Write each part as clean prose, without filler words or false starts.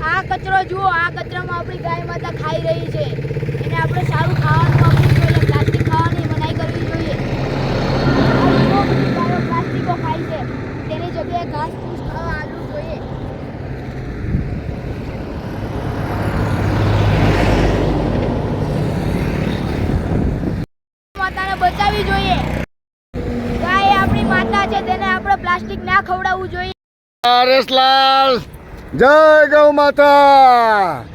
આ કચરો જુઓ, આ કચરામાં આપણી ગાય માતા ખાઈ રહી છે. એને આપણે સારું ખાવાનું આપવું જોઈએ, પ્લાસ્ટિક ખાવાની મનાઈ કરવી જોઈએ. બહુ બધી ગાયો પ્લાસ્ટિકો ખાય છે, તેની જગ્યાએ ઘાસ ફૂસ ખાવા આલવું જોઈએ. માતાને બચાવવી જોઈએ. ગાય આપણી માતા છે, તેને આપણે પ્લાસ્ટિક ના ખવડાવવું જોઈએ. હરેશલાલ, જય ગૌ માતા,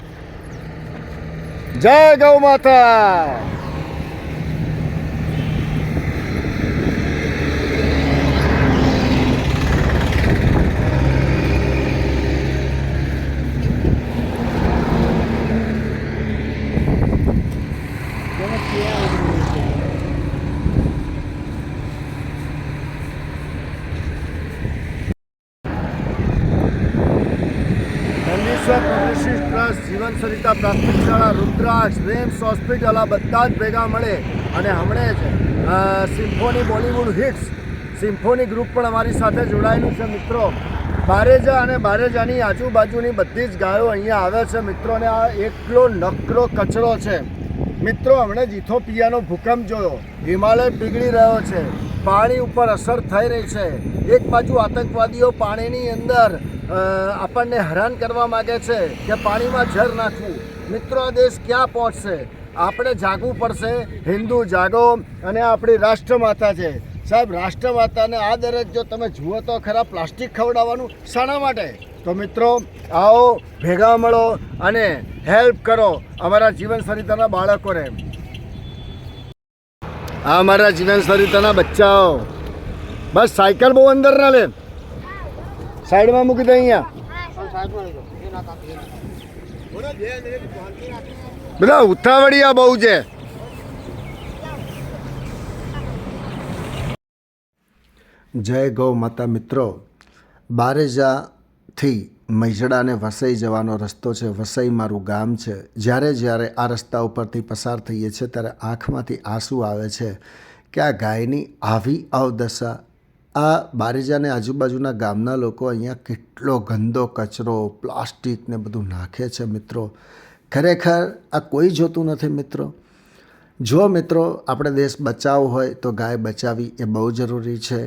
જય ગૌ માતા. પ્રોગ્રેસિવ ટ્રસ્ટ, જીવન સરિતા પ્રાથમિક શાળા, રુદ્રાક્ષ, રેમ્સ હોસ્પિટલ, આ બધા જ ભેગા મળે અને હમણે જ સિમ્ફોની બોલિવૂડ હિટ્સ સિમ્ફોની ગ્રુપ પણ અમારી સાથે જોડાયેલું છે મિત્રો. બારેજા અને બારેજાની આજુબાજુની બધી જ ગાયો અહીંયા આવે છે મિત્રો. અને આ એટલો નકરો કચરો છે મિત્રો. હમણાં જ ઇથોપિયાનો ભૂકંપ જોયો, હિમાલય પીગળી રહ્યો છે, પાણી ઉપર અસર થઈ રહી છે. એક બાજુ આતંકવાદીઓ પાણીની અંદર આપણને હેરાન કરવા માગે છે કે પાણીમાં ઝેર નાખવું. મિત્રો, આ દેશ ક્યાં પહોંચશે? આપણે જાગવું પડશે. હિન્દુ જાગો. અને આપણી રાષ્ટ્રમાતા છે સાહેબ. રાષ્ટ્રમાતાને આ દરેક જો તમે જુઓ તો ખરા, પ્લાસ્ટિક ખવડાવવાનું શાના માટે? તો મિત્રો, આવો ભેગા મળો અને હેલ્પ કરો અમારા જીવન સરિતાના બાળકોને. આ અમારા જીવન સરિતાના બચ્ચાઓ. બસ સાયકલ બહુ અંદર ના લે, સાઈડમાં મૂકી દે. અહીંયા બધા ઉતાવળિયા બહુ છે. જય ગૌ માતા મિત્રો. બારેજાથી મૈજડા અને વસઈ જવાનો રસ્તો છે. વસઈ મારું ગામ છે. જ્યારે આ રસ્તા ઉપરથી પસાર થઈએ છીએ ત્યારે આંખમાંથી આંસુ આવે છે કે આ ગાયની આવી અવદશા. આ બારેજાને આજુબાજુના ગામના લોકો અહીંયા કેટલો ગંદો કચરો, પ્લાસ્ટિક ને બધું નાખે છે મિત્રો. ખરેખર આ કોઈ જોતું નથી મિત્રો. જો મિત્રો આપણે દેશ બચાવવો હોય તો ગાય બચાવવી એ બહુ જરૂરી છે.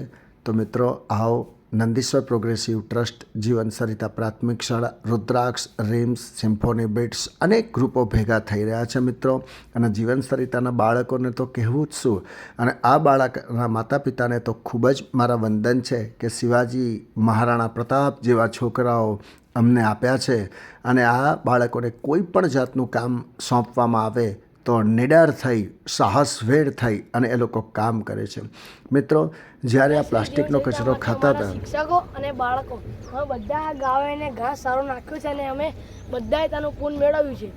તો મિત્રો, આવો નંદીશ્વર પ્રોગ્રેસિવ ટ્રસ્ટ, જીવન સરિતા પ્રાથમિક શાળા, રુદ્રાક્ષ, રેમ્સ, સિમ્ફોની બિટ્સ અનેક ગ્રુપો ભેગા થઈ રહ્યા છે મિત્રો. અને જીવન સરિતાના બાળકોને તો કહેવું જ શું. અને આ બાળકના માતા પિતાને તો ખૂબ જ મારા વંદન છે કે શિવાજી મહારાણા પ્રતાપ જેવા છોકરાઓ અમને આપ્યા છે. અને આ બાળકોને કોઈ પણ જાતનું કામ સોંપવામાં આવે તો નિડર થઈ, સાહસભેર થઈ અને એ લોકો કામ કરે છે મિત્રો. જ્યારે આ પ્લાસ્ટિકનો કચરો ખાતા હતા, શિક્ષકો અને બાળકો અમે બધા ગાયોને ઘાસ સારું નાખ્યું છે અને અમે બધાએ તેનું પૂન મેળવ્યું છે.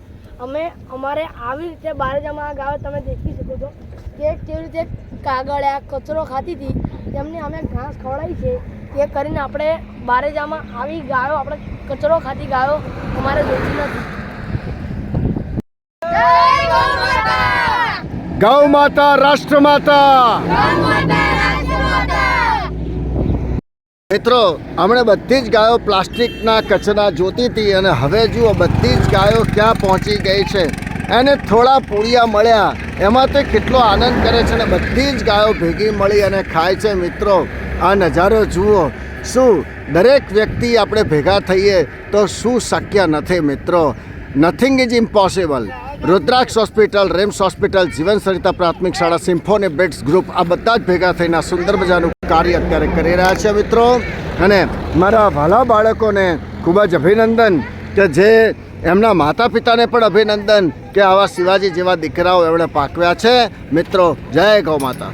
અમે અમારે આવી રીતે બારેજામાં આ ગાયો તમે દેખી શકો છો કે કેવી રીતે કાગળ આ કચરો ખાતી હતી, તેમને અમે ઘાસ ખવડાવી છે. તે કરીને આપણે બારેજામાં આવી ગાયો, આપણે કચરો ખાતી ગાયો અમારે જોઈતી નથી. ગૌ માતા, રાષ્ટ્ર માતા. મિત્રો, હમણાં બધી જ ગાયો પ્લાસ્ટિકના કચરા જોતી હતી અને હવે જુઓ બધી જ ગાયો ક્યાં પહોંચી ગઈ છે. એને થોડા પૂળિયા મળ્યા એમાં તો કેટલો આનંદ કરે છે. અને બધી જ ગાયો ભેગી મળી અને ખાય છે મિત્રો. આ નજારો જુઓ. શું દરેક વ્યક્તિ આપણે ભેગા થઈએ તો શું શક્ય નથી મિત્રો. Nothing is impossible. Rudraksh hospital, રેમ્સ હોસ્પિટલ, જીવન સરિતા પ્રાથમિક શાળા, સિમ્ફોની બિટ્સ ગ્રુપ આ બધા જ ભેગા થઈને સુંદર મજાનું કાર્ય અત્યારે કરી રહ્યા છે મિત્રો. અને મારા વહાલા બાળકોને ખૂબ જ અભિનંદન કે જે એમના માતા પિતાને પણ અભિનંદન કે આવા શિવાજી જેવા દીકરાઓ એમણે પાકવ્યા છે મિત્રો. જય ગૌ માતા.